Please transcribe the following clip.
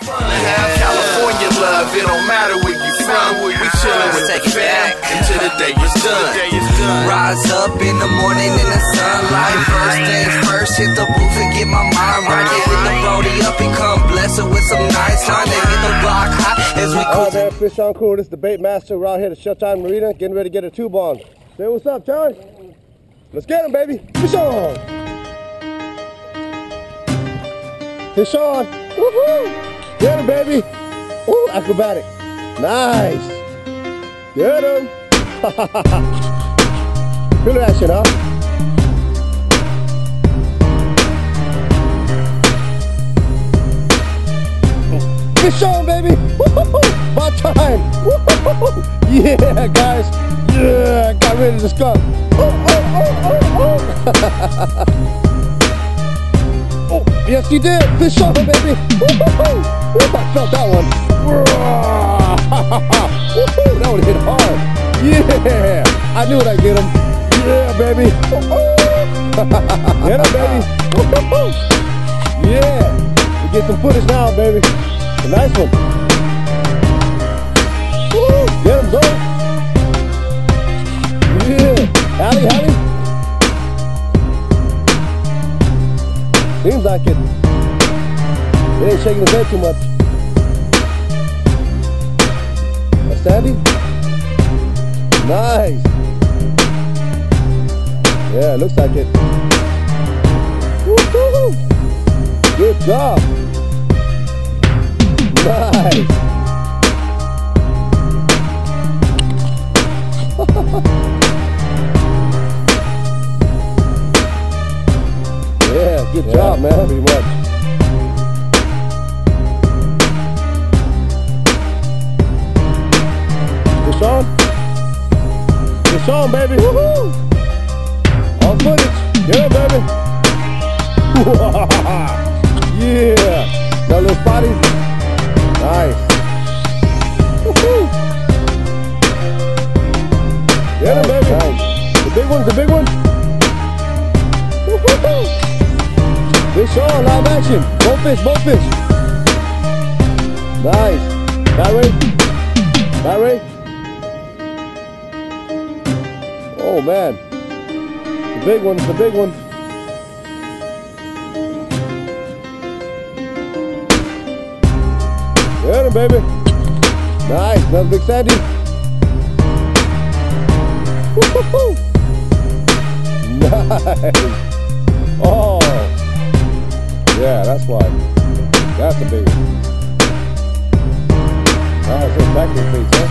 Have California love, it don't matter where you from. We chillin' with the fam until the day is done. Rise up in the morning in the sunlight. First things first, hit the booth and get my mind right. Hit the brody up and come bless her with some nice honey. Hit the block hot as we Alright there, fish on crew. This is the bait master. We're out here to Showtime Marina, getting ready to get a tube on. Say what's up, Charlie. Let's get him, baby. Fish on. Fish on. Woohoo! Get him, baby. Ooh, acrobatic. Nice. Get him. Feel that shit, huh? Fish on, baby. Woohoo! About time. Woohoo! Yeah, guys. Yeah, got rid of the skunk. Oh, yes, you did. Fish on, baby. Woohoo! I felt that one. Woohoo! That one hit hard. Yeah, I knew I'd get him. Yeah, baby. Get him, baby. Yeah, we get some footage now, baby. A nice one. Woo! Get him, go. Yeah, Allie, Allie. Seems like it. It ain't shaking his head too much. That's Sandy. Nice. Yeah, looks like it. Woo-hoo-hoo. Good job. Nice. Yeah, good job, man. Pretty much. Fish on. Fish on, baby. Woohoo! On footage. Yeah, baby. Yeah. That little spotty. Nice. Woohoo! Yeah, baby. Nice. The big one, the big one. Woohoo! Fish on, live action. Both fish, both fish. Nice. That way. That way. Oh man. The big one, the big one. Get him, baby. Nice, another big sandy. Woo-hoo-hoo. Nice. Oh. Yeah, that's why. That's a big one. Nice, back to the face, huh?